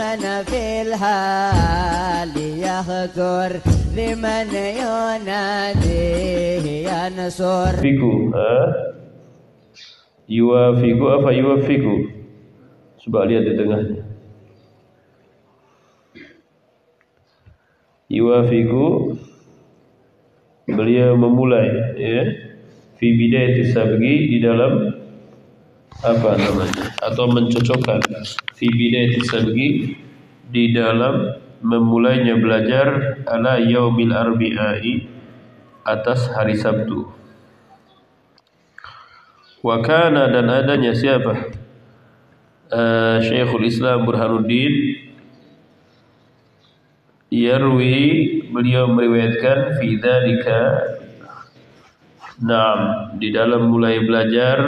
كان في الحال يخطر لمن يناديه ينصر. Yuwafiqu apa yuwafiqu? Coba lihat di tengahnya. Yuwafiqu, beliau memulai, ya, fi bidayati sabqi, di dalam apa namanya, atau mencocokkan, fi bidayati sabqi, di dalam memulainya belajar, ala yaumil arbi'i, atas hari Sabtu. Wa kana, dan adanya siapa? Syekhul Islam Burhanuddin yarwi, beliau meriwayatkan, fi dzalika, di dalam mulai belajar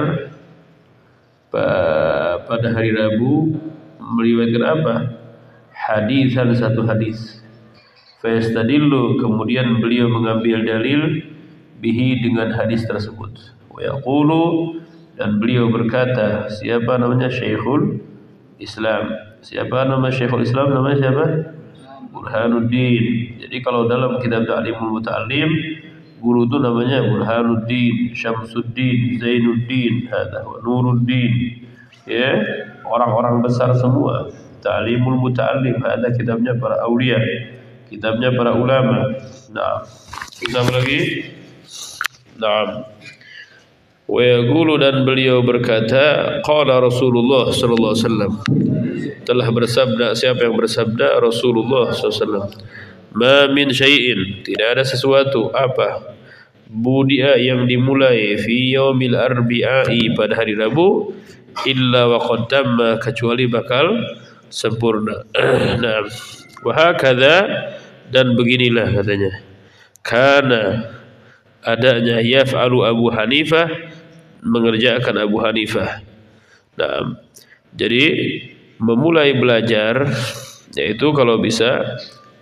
pada hari Rabu, meriwayatkan apa? Hadisan, satu hadis. Fayastadillu, kemudian beliau mengambil dalil, bihi, dengan hadis tersebut. Wa yaqulu, dan beliau berkata, siapa namanya? Syekhul Islam. Siapa nama Syekhul Islam? Namanya siapa? Burhanuddin. Jadi kalau dalam kitab Ta'limul Muta'allim, guru itu namanya Burhanuddin, Syamsuddin, Zainuddin, wa Nuruddin. Ya, orang-orang besar semua. Ta'limul Muta'allim, ada kitabnya para aulia, kitabnya para ulama. Nah, kita lagi. Nah, wa yaqulu, dan beliau berkata, qala Rasulullah sallallahu alaihi wasallam, telah bersabda, siapa yang bersabda? Rasulullah sallallahu alaihi wasallam. Ma min syai'in, tidak ada sesuatu, apa? Budia, yang dimulai, fi yaumil arbi'i, pada hari Rabu, illa wa qad tamma, kecuali bakal sempurna. Nah, wa hakadha, dan beginilah katanya, kana, adanya, yaf'alu Abu Hanifah, mengerjakan Abu Hanifah. Nah, jadi memulai belajar, yaitu kalau bisa,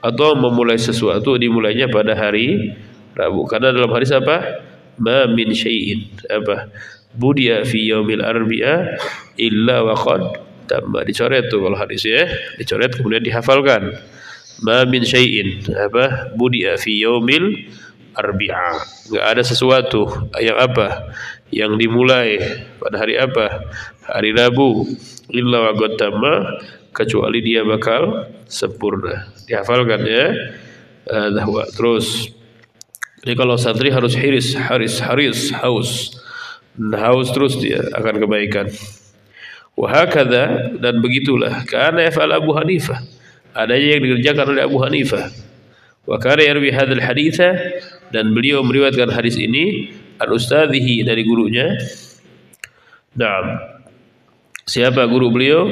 atau memulai sesuatu, dimulainya pada hari Rabu. Karena dalam hadis apa? Ma min syai'in, apa? Budia fi yaumil arbi'a illa wa qad tamma. Dicoret tuh kalau hadis, ya, dicoret kemudian dihafalkan. Ma min syai'in, apa? Budia fi yaumil arbi'a. Enggak ada sesuatu yang apa? Yang dimulai pada hari apa? Hari Rabu. Illa wa qad tamma, kecuali dia bakal sempurna. Dihafalkan, ya. Terus, jadi kalau santri harus haus terus, dia akan kebaikan. Wa hakadha, dan begitulah, kana yaf'al Abu Hanifah, adanya yang dikerjakan oleh Abu Hanifah. Wa kana yarwi hadzal haditsa, dan beliau meriwayatkan hadis ini, an ustadzihi, dari gurunya. Naam, siapa guru beliau?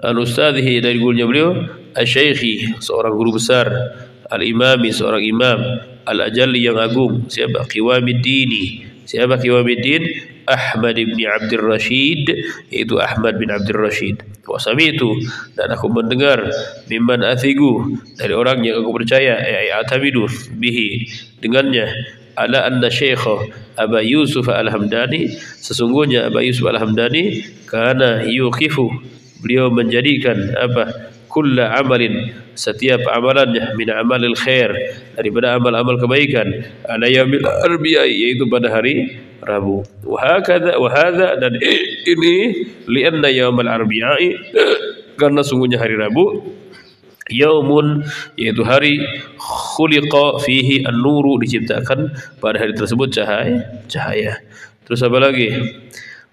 An ustadzihi, dari gurunya beliau, asy-syaikhi, seorang guru besar, al-imami, seorang imam, al-ajalli, yang agung. Siapa? Qiwamiddini. Siapa Qiwamiddin? Ahmad bin Abdul Rashid, yaitu Ahmad bin Abdul Rashid. Wa sami'tu, dan aku mendengar, mimman athigu, dari orang yang aku percaya, atamidu bihi, dengannya, ala anna syekha Aba Yusuf Al-Hamdani, sesungguhnya Aba Yusuf Al-Hamdani, kana yuqifu, beliau menjadikan apa? Kulla amalin, setiap amalannya, min amalil khair, daripada amal-amal kebaikan, ala yaumil arbi'i, yaitu pada hari Rabu. Wa hadza, dan ini, lianna yaumal arbi'i, karena sungguhnya hari Rabu, yaumun, yaitu hari, khuliqa fihi an-nuru, diciptakan pada hari tersebut cahaya. Terus apa lagi?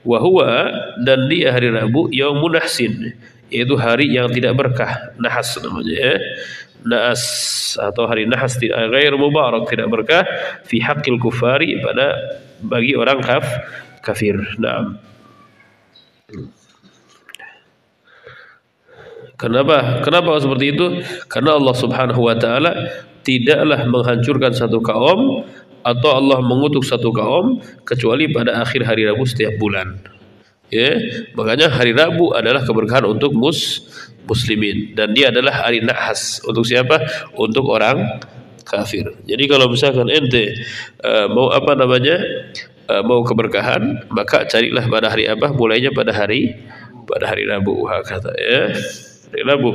Wa huwa, dan dia hari Rabu, yaumun nahsin, yaitu hari yang tidak berkah, nahas namanya, ya. Nahas, atau hari nahas, ghair mubarak, tidak berkah, fi haqqil kufari, bagi orang kafir. Naam. Kenapa seperti itu? Karena Allah Subhanahu wa taala tidaklah menghancurkan satu kaum, atau Allah mengutuk satu kaum, kecuali pada akhir hari Rabu setiap bulan. Ya, makanya hari Rabu adalah keberkahan untuk muslimin, dan dia adalah hari nahas untuk siapa? Untuk orang kafir. Jadi kalau misalkan ente mau mau keberkahan, maka carilah pada hari apa? Mulainya pada hari Rabu. Kata ya, hari Rabu.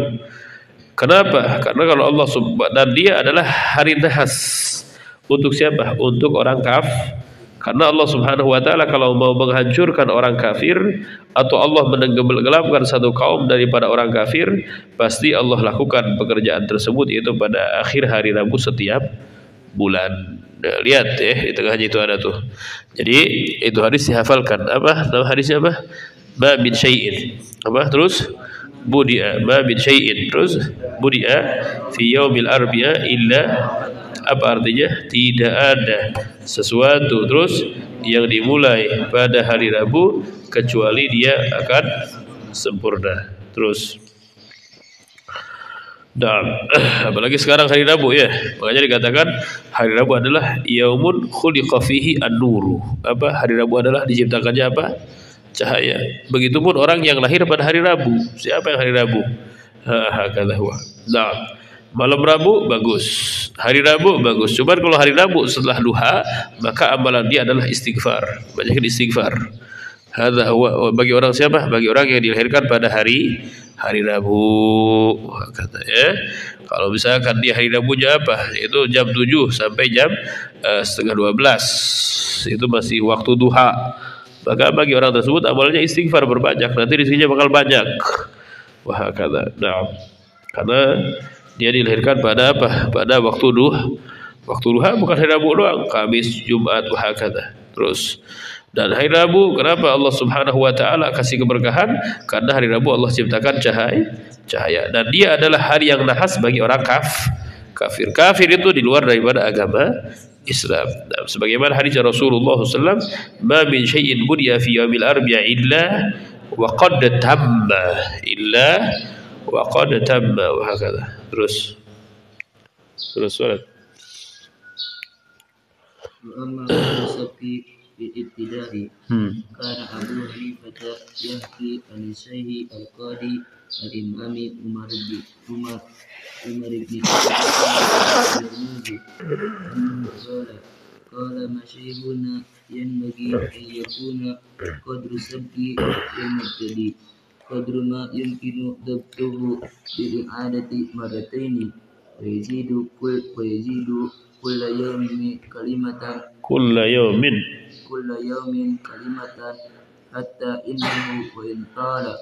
Kenapa? Karena kalau Allah dan dia adalah hari nahas. Untuk siapa? Untuk orang karena Allah Subhanahu wa taala kalau mau menghancurkan orang kafir atau Allah menenggelamkan satu kaum daripada orang kafir, pasti Allah lakukan pekerjaan tersebut yaitu pada akhir hari Rabu setiap bulan. Nah, lihat ya, di tengahnya itu ada tuh. Jadi itu hadis dihafalkan. Apa? Nama hadisnya apa? Ma min syai'in. Apa? Terus budi'a ma min syai'in. Terus budi'a fi yaumil arbi'a illa, apa artinya? Tidak ada sesuatu terus yang dimulai pada hari Rabu kecuali dia akan sempurna. Terus dan apalagi sekarang hari Rabu ya. Makanya dikatakan hari Rabu adalah yaumun khuliqa fihi an-nuru. Apa? Hari Rabu adalah diciptakannya apa? Cahaya. Begitupun orang yang lahir pada hari Rabu. Siapa yang hari Rabu? Hakadha huwa. Nah, malam Rabu bagus, hari Rabu bagus. Cuman kalau hari Rabu setelah duha, maka amalan dia adalah istighfar. Banyakin istighfar. Hadza huwa bagi orang siapa? Bagi orang yang dilahirkan pada hari Rabu. Kata ya. Kalau misalkan dia hari Rabunya apa? Itu jam 7 sampai jam setengah 12. Itu masih waktu duha. Maka bagi orang tersebut amalnya istighfar berbanyak. Nanti rezekinya bakal banyak. Wah kata. Nah, karena dia dilahirkan pada apa? Pada waktu duha. Waktu duha bukan hari Rabu doang, Kamis, Jumat, wah kata. Terus dan hari Rabu, kenapa Allah Subhanahu wa taala kasih keberkahan? Karena hari Rabu Allah ciptakan cahaya. Dan dia adalah hari yang nahas bagi orang kafir. Kafir itu di luar daripada agama Islam. Nah, sebagaimana hadis Rasulullah SAW, "Ma min syai'in budiya fi yaumil arbi'a illa wa qad tamma." Illa wa qad tamma wa hakadha. Terus salat. Amma ibtida'i kana Abu Hanifah yahki an Syekh al-Qadi al-Imam Umar bin qala masyihuna yanbaghi an yakuna qadru sabqi al-mubtadi qadru ma yumkinu dabtuhu bil i'adati marrataini wa yazidu kulla yawmin kalimatan hatta innahu wa in tala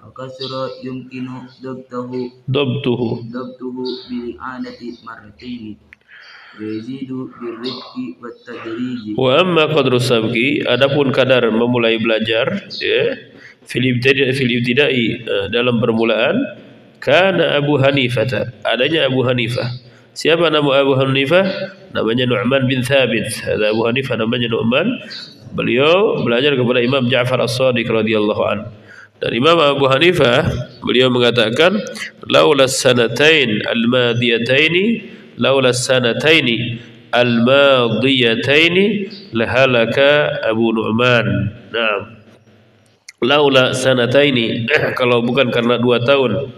akasra yumkinu dabtuhu bil i'adati marrataini wa yazidu bil rizqi wat tadriji. Wa amma qadru sabqi, adapun kadar memulai belajar ya, fil ibtida'i dalam permulaan, kana Abu Hanifah, adanya Abu Hanifah. Siapa nama Abu Hanifah? Namanya Nu'man bin Thabit. Ada Abu Hanifah namanya Nu'man. Beliau belajar kepada Imam Ja'far As-Shadiq radhiyallahu anhu. Dan Imam Abu Hanifah beliau mengatakan, laula sanataini al-madiyataini lahalaka Abu Nu'man. Nah, laula sanataini, kalau bukan karena 2 tahun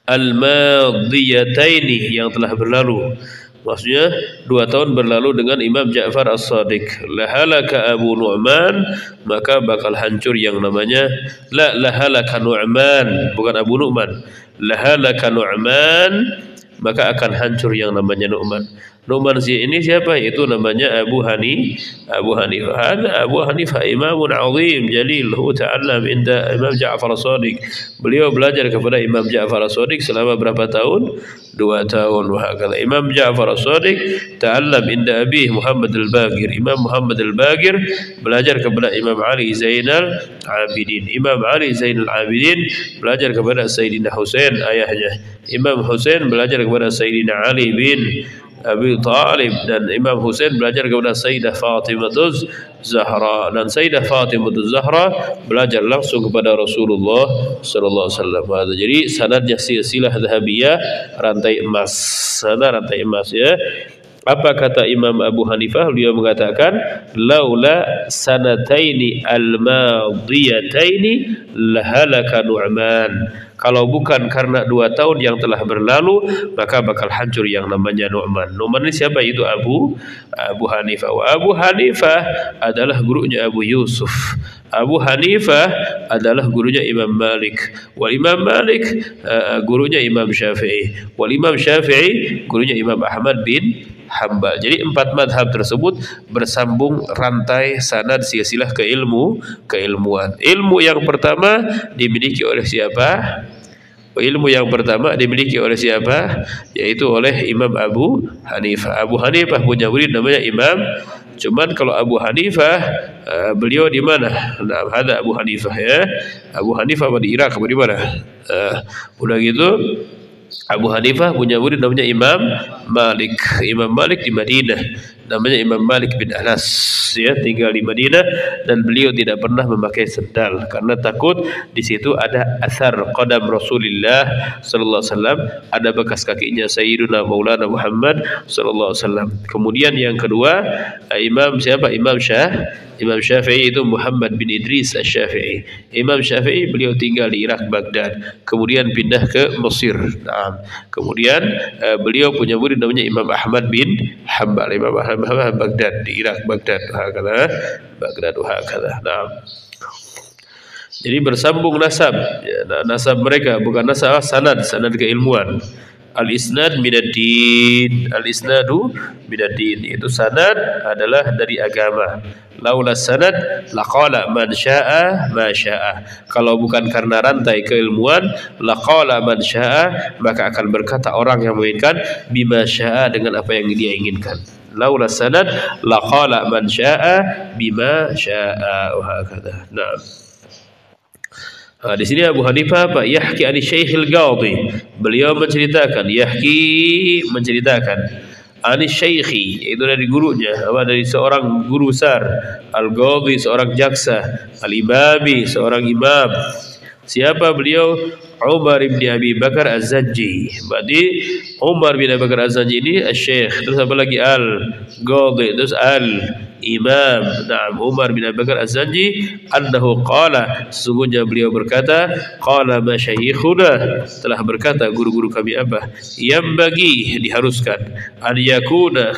al-madiyataini yang telah berlalu, maksudnya 2 tahun berlalu dengan Imam Ja'far As-Shadiq, lahalaka Abu Nu'man, maka bakal hancur yang namanya lahalaka Nu'man, bukan Abu Nu'man, lahalaka Nu'man, maka akan hancur yang namanya Nu'man. Nu'man ini siapa? Itu namanya Abu Hanifah. Abu Hanifah imamun azim jalil, hu ta'allam inda Imam Ja'far As-Shadiq. Beliau belajar kepada Imam Ja'far As-Shadiq selama berapa tahun? 2 tahun. Wahakala Imam Ja'far As-Shadiq ta'allam inda Abi Muhammad Al-Baqir. Imam Muhammad Al-Baqir belajar kepada Imam Ali Zainal Abidin. Imam Ali Zainal Abidin belajar kepada Sayyidina Husain ayahnya. Imam Husain belajar kepada Sayyidina Ali bin Abi Talib, dan Imam Husain belajar kepada Sayyidah Fatimah Zahra, dan Sayyidah Fatimah Zahra belajar langsung kepada Rasulullah sallallahu alaihi wasallam. Jadi sanadnya silsilah dhahabiyah, rantai emas, rantai emas ya. Apa kata Imam Abu Hanifah? Beliau mengatakan, laula sanataini al-madiyataini lahalaka Nu'man. Kalau bukan karena 2 tahun yang telah berlalu, maka bakal hancur yang namanya Nu'man. Nu'man ini siapa? Itu Abu Hanifah. Abu Hanifah adalah gurunya Abu Yusuf. Abu Hanifah adalah gurunya Imam Malik. Wal Imam Malik gurunya Imam Syafi'i. Wal Imam Syafi'i gurunya Imam Ahmad bin Hambal. Jadi 4 madhab tersebut bersambung rantai sanad silsilah keilmuan. Ilmu yang pertama dimiliki oleh siapa? Ilmu yang pertama dimiliki oleh siapa? Yaitu oleh Imam Abu Hanifah. Abu Hanifah punya murid namanya Imam. Cuman kalau Abu Hanifah beliau di mana? Nah, ada Abu Hanifah ya. Abu Hanifah di Irak atau di mana? Udah gitu Abu Hanifah punya murid namanya Imam Malik. Imam Malik di Madinah, namanya Imam Malik bin Anas, ya, tinggal di Madinah, dan beliau tidak pernah memakai sendal karena takut di situ ada asar qadam Rasulullah sallallahu alaihi wasallam, ada bekas kakinya Sayyiduna Maulana Muhammad sallallahu alaihi wasallam. Kemudian yang kedua, Imam siapa? Imam Syafi'i itu Muhammad bin Idris Asy-Syafi'i. Imam Syafi'i beliau tinggal di Irak, Baghdad, kemudian pindah ke Mesir. Nah, kemudian beliau punya murid namanya Imam Ahmad bin Hambal. Imam Ahmad Baghdad di Irak, Baghdad. Nah, jadi bersambung nasab, ya, nasab mereka bukan nasab sanad keilmuan. Al-isnad minad-din. Al-isnadu minad-din. Itu sanad adalah dari agama. Laula sanad laqala man syaa ma syaa. Kalau bukan karena rantai keilmuan, laqala man syaa, maka akan berkata orang yang menginginkan bima syaa, dengan apa yang dia inginkan. Laula sanad laqala man syaa bima syaa wa hakadha. Nah, di sini Abu Hanifah Pak yahki ani Syekhil Qadhi, beliau menceritakan, ani Syekhi, itu dari gurunya, dari seorang guru besar, Al-Qadhi seorang jaksa, Al-Imami seorang imam. Siapa beliau? Umar bin Abi Bakar Az-Zanji. Berarti Umar bin Abi Bakar Az-Zanji ini Syekh, terus apa lagi? Al-Qadhi, terus Al-Imam. Nah, Umar bin Abi Bakar Az-Zanji annahu qala, sesungguhnya beliau berkata, qala masyayikhuna, telah berkata guru-guru kami apa? Yang bagi diharuskan an yakuna,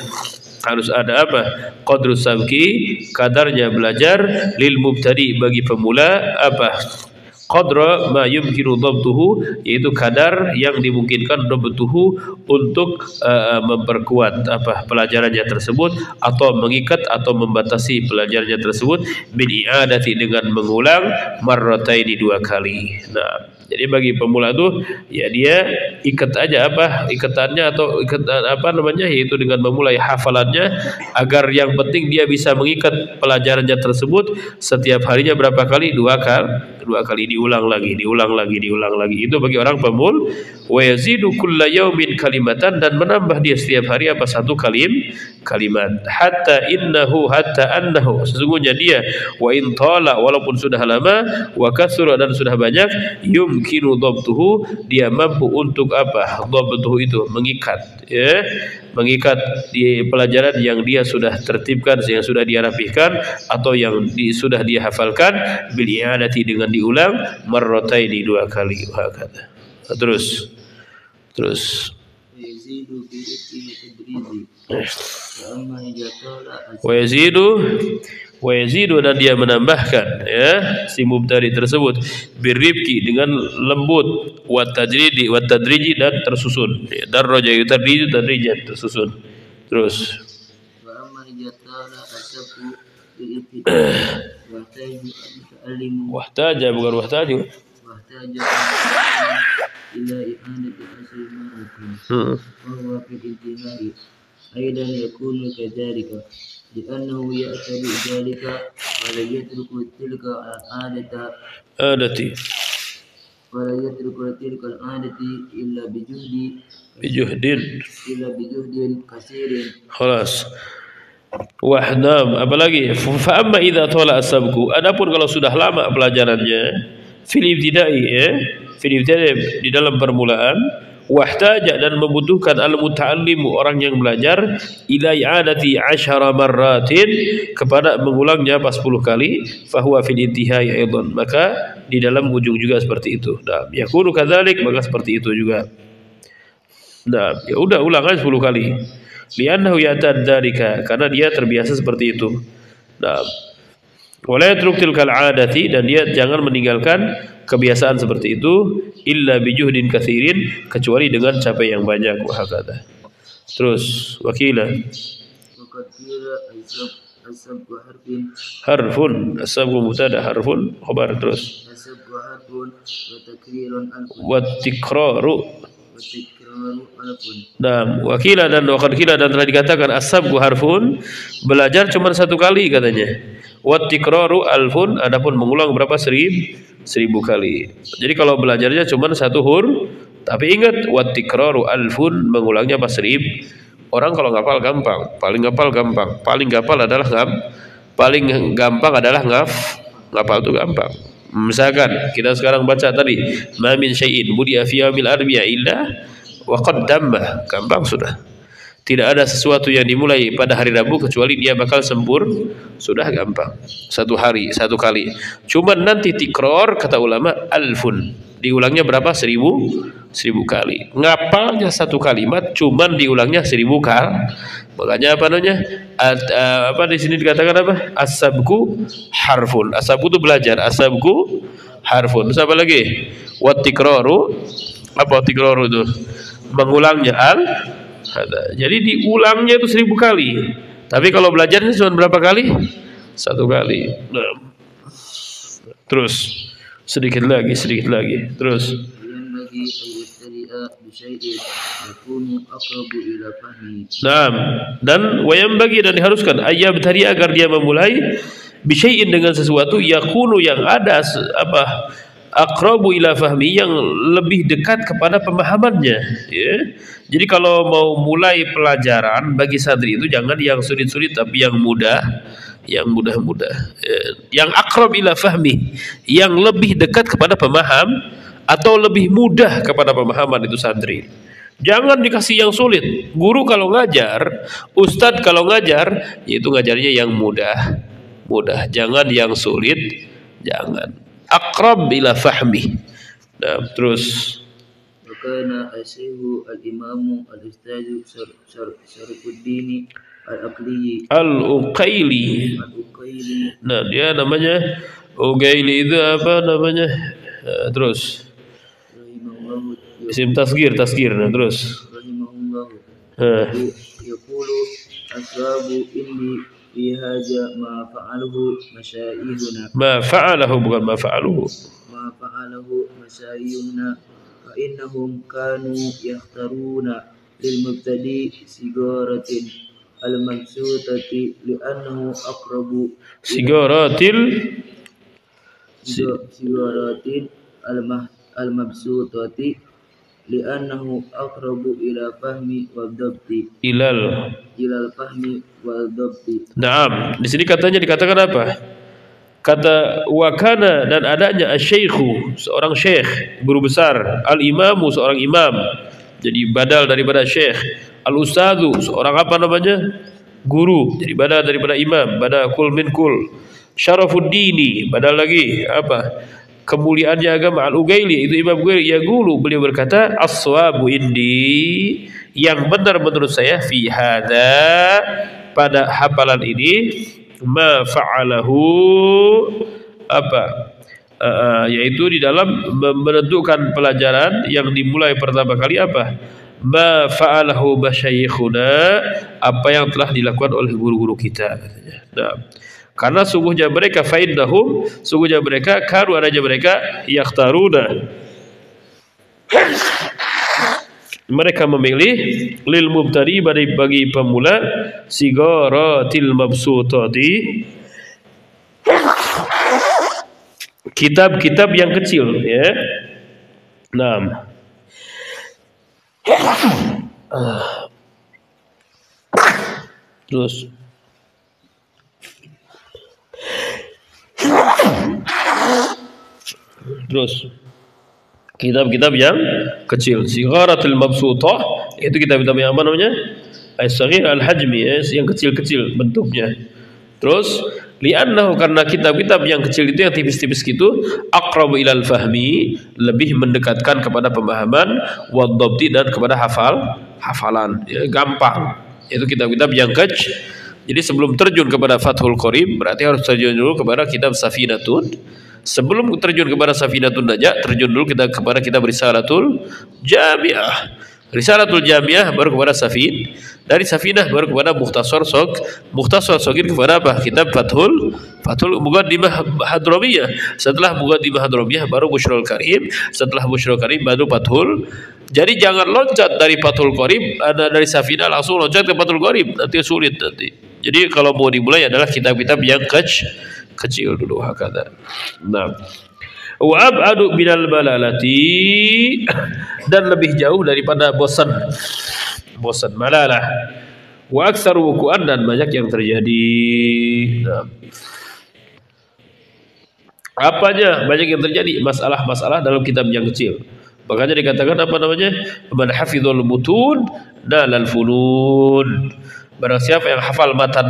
harus ada apa? Qadru sabki, kadarnya belajar, lil mubtadi, bagi pemula apa? Qadra ma yumkinu dhabtuhu, yaitu kadar yang dimungkinkan dhabtuhu untuk memperkuat apa pelajarannya tersebut, atau mengikat atau membatasi pelajarannya tersebut, bil i'adati, dengan mengulang, marrataini, 2 kali. Nah, jadi bagi pemula itu ya dia ikat aja apa ikatannya, atau yaitu dengan memulai hafalannya, agar yang penting dia bisa mengikat pelajarannya tersebut setiap harinya berapa kali? 2 kali, diulang lagi. Itu bagi orang pemul. Wa yazidu kulla yaumin kalimatan, dan menambah dia setiap hari apa? 1 kalimat. Hatta annahu, sesungguhnya dia, wa in tala, walaupun sudah lama, wa kasura, dan sudah banyak, yumkinu dhabtuhu, dia mampu untuk apa? Dhabtuhu itu mengikat, ya, mengikat di pelajaran yang dia sudah tertibkan, yang sudah dia rapihkan, atau yang sudah dia hafalkan, bil i'adati, dengan diulang, marrataini, 2 kali. Terus wa yazidu, dan dia menambahkan, ya, si mubtadi tersebut, birrifqi, dengan lembut, wa tadriji, dan tersusun, ya, darraja yutadriju tadrijan, tersusun. Terus wahtaja, bukan wahtaju, ila i'adati asli ma'akum wa huwa fil intihai aidan yakunu kadzalika li'annahu ya'tabi dzalika wa la yatruku tilka adati illa bijuhdin kasirin. Khalas. Wahnam, apalagi fa amma idza tala asabku, adapun kalau sudah lama pelajarannya, fil ibtidai, ya, fil ibtidai, di dalam permulaan, wahtaja dan membutuhkan al-muta'allimu orang yang belajar ila i'adati 10 marratin kepada mengulangnya pas 10 kali fahuwa fil intihai aidan, maka di dalam ujung juga seperti itu. Nah, yakunu kadzalik, maka seperti itu juga. Nah, ya udah ulang aja 10 kali. Li'annahu yatadzalika, karena dia terbiasa seperti itu. Nah, wala yatruk tilkal 'adati, dan dia jangan meninggalkan kebiasaan seperti itu illa bijuhdin katsirin, kecuali dengan capek yang banyak. Wahakata. Terus wakila وقد قيل السبق harfun, as-sabqu mubtada, harfun khabar. Terus السبق حرف وتكرير ألف watikraru. وتكرار ألف. Nah, wakila dan waqad kila, dan telah dikatakan as-sabqu harfun, belajar cuma 1 kali katanya. Watikraru alfun, adapun mengulang berapa? 1000 kali. Jadi kalau belajarnya cuma 1 huruf, tapi ingat watikraru alfun, mengulangnya pas 1000. Orang kalau ngapal gampang, paling gampang adalah paling gampang adalah ngapal itu gampang. Misalkan kita sekarang baca tadi, ma min syai'in budi'a fi yawmil arbi'a illa wa qaddamah, gampang sudah. Tidak ada sesuatu yang dimulai pada hari Rabu kecuali dia bakal sempurna, sudah gampang. 1 hari 1 kali. Cuman nanti tikror, kata ulama, alfun, diulangnya berapa? 1000 kali. Ngapalnya 1 kalimat cuman diulangnya 1000 kali. Makanya apa namanya? Apa di sini dikatakan apa? As-sabqu harfun. As-sabqu itu belajar, as-sabqu harfun. Terus apa lagi? Wat tikraru, apa tikraru itu? Mengulangnya hada. Jadi diulangnya itu 1000 kali. Tapi kalau belajarnya cuma berapa kali? 1 kali. Nah. Terus sedikit lagi. Terus ينبغي أن يبتدئ بشيء يكون أقرب إلى فهمه. Naam, dan wayam bagi, dan diharuskan ayat tadi agar dia memulai bisyai'in, dengan sesuatu yakunu, yang ada apa, aqrabu ila fahmi, yang lebih dekat kepada pemahamannya, ya. Jadi kalau mau mulai pelajaran bagi santri itu jangan yang sulit-sulit, tapi yang mudah, ya. Yang aqrab ila fahmi, yang lebih dekat kepada pemaham atau lebih mudah kepada pemahaman itu santri. Jangan dikasih yang sulit. Guru kalau ngajar, ustadz kalau ngajar, yaitu ngajarnya yang mudah. Jangan yang sulit, jangan. Aqrab ila fahmi. Nah, terus وكان الشيخ الإمام الأستاذ شرف الدين الأقلي al-Uqaili. Nah, dia namanya Uqaili, itu apa namanya? Terus isim tasgir. Nah, terus يقول أصحاب إني في هذا ما فعله مشايخنا ma fa'alahu, bukan ma fa'aluhu. فإنهم كانوا يختارون للمبتدئ سيجارة المبسوطة لأنه أقرب Sigaratil سيجارة المبسوطة لأنه أقرب إلى فهم والضبط ilal. إلى الفهم والضبط. Naam, di sini katanya dikatakan apa? Kata wakana, dan adanya asy-syaikhu, seorang syekh, guru besar, al-imamu, seorang imam, jadi badal daripada syekh, al-ustadzu, seorang apa namanya? Guru, jadi badal daripada imam, badal kul min kul. Syarafuddini, badal lagi apa? Kemuliaannya agama, al-Uqaili, itu Imam Uqaili, ya gulu, beliau berkata, as-sawabu indi, yang benar menurut saya, fi hadza, pada hafalan ini, ma fa'alahu, apa, yaitu di dalam menentukan pelajaran yang dimulai pertama kali apa, ma fa'alahu masyayikhuna, apa yang telah dilakukan oleh guru-guru kita. Nah, karena sungguhnya mereka fa'innahum, sungguhnya mereka karu, adanya mereka yakhtaruna, mereka memilih lil mubtadi, bagi pemula, sigaratil mabsutati, kitab-kitab yang kecil, ya. Naam. Terus Kitab-kitab yang kecil. Sigharatul mabsutah itu kitab-kitab yang apa namanya? As-saghir al-hajmi, yang kecil-kecil bentuknya. Terus li'annahu, karena kitab-kitab yang kecil itu yang tipis-tipis gitu, aqrabu ilal fahmi, lebih mendekatkan kepada pemahaman, wadhabti, dan kepada hafalan, ya, gampang. Itu kitab-kitab yang kecil. Jadi sebelum terjun kepada Fathul Qorib, berarti harus terjun dulu kepada kitab Safinatun. Sebelum terjun kepada Safinatun Najah, terjun dulu kita kepada kitab Risalatul Jamiah. Risalatul Jamiah baru kepada Safin. Dari Safinah baru kepada Mukhtasar Shogir kepada apa? Kitab Fathul Muqaddimah Hadramiyah. Setelah Muqaddimah Hadramiyah baru Bushrul Karim. Setelah Bushrul Karim baru Fathul. Jadi jangan loncat dari Fathul Qorib, dari Safinah langsung loncat ke Fathul Qorib, nanti sulit nanti. Jadi kalau mau dimulai adalah kitab-kitab yang kecil dulu, hakada. Nah, wa ab'adu minal malalati, dan lebih jauh daripada bosan malalah. Wa aktsaru wuqu'an, dan banyak yang terjadi. Nah, apanya banyak yang terjadi? Masalah-masalah dalam kitab yang kecil. Makanya dikatakan apa namanya? Man hafizul mutun dalal funun. Barang siapa yang hafal matan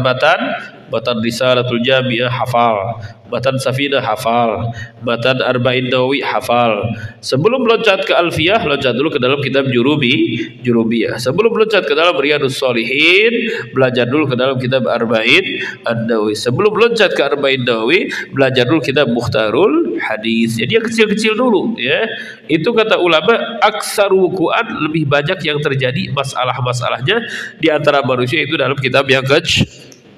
Risalatul Jamiah hafal, matan Safinah hafal, matan Arba'in Nawawi hafal. Sebelum loncat ke Alfiyah, loncat dulu ke dalam kitab Jurumiyah. Sebelum loncat ke dalam Riyadus Shalihin, belajar dulu ke dalam kitab Arba'in An-Nawawi. Sebelum loncat ke Arba'in Nawawi, belajar dulu kitab Mukhtarul Hadis. Jadi yang kecil-kecil dulu, ya. Itu kata ulama, aksaru wuqu'an, lebih banyak yang terjadi masalah-masalahnya di antara manusia itu dalam kitab yang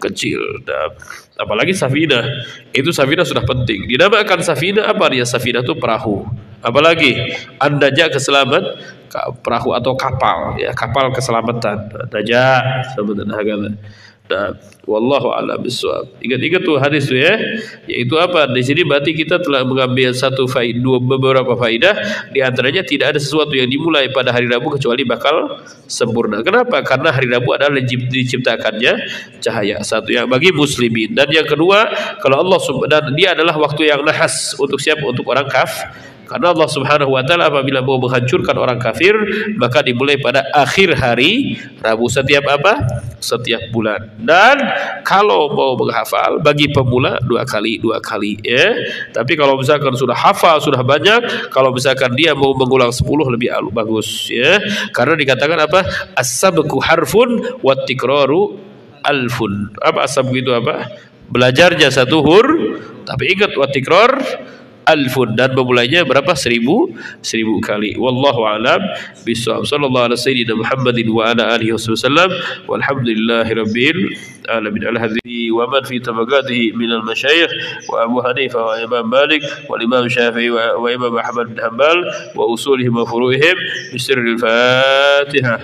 kecil. Nah, apalagi Safinah, itu Safinah sudah penting. Dinamakan Safinah apa dia? Safinah itu perahu. Apalagi An-Najah, keselamat, perahu atau kapal, ya, kapal keselamatan. Najah sebenarnya. Nah, wallahu a'lam bishawab. Ingat-ingat tuh hadis tuh, ya. Yaitu apa? Di sini berarti kita telah mengambil beberapa faidah. Di antaranya tidak ada sesuatu yang dimulai pada hari Rabu kecuali bakal sempurna. Kenapa? Karena hari Rabu adalah diciptakannya cahaya. Satu yang bagi muslimin, dan yang kedua, kalau Allah dan dia adalah waktu yang nahas untuk siapa? Untuk orang Karena Allah Subhanahu wa taala apabila mau menghancurkan orang kafir, maka dimulai pada akhir hari Rabu setiap apa? Setiap bulan. Dan kalau mau menghafal bagi pemula dua kali, ya. Tapi kalau misalkan sudah hafal, sudah banyak, kalau misalkan dia mau mengulang 10 lebih bagus, ya. Karena dikatakan apa? As-sabqu harfun wat tikraru alfun. Apa as-sabqu itu apa? Belajarnya 1 hur, tapi ingat wat tikrar alfun, dan memulainya berapa? 1000 kali. Wallahu a'lam bishawab. Sallallahu alaihi sayyidina Muhammadin wa ala alihi wasallam. Walhamdulillahi rabbil alamin. Al-hadhi wa man fi tabaqatihi min al-masyayikh wa Abu Hanifah wa Imam Malik wa Imam Syafi'i wa Imam Ahmad bin Hanbal wa usulihim wa furu'ihim bi sirril Fatihah.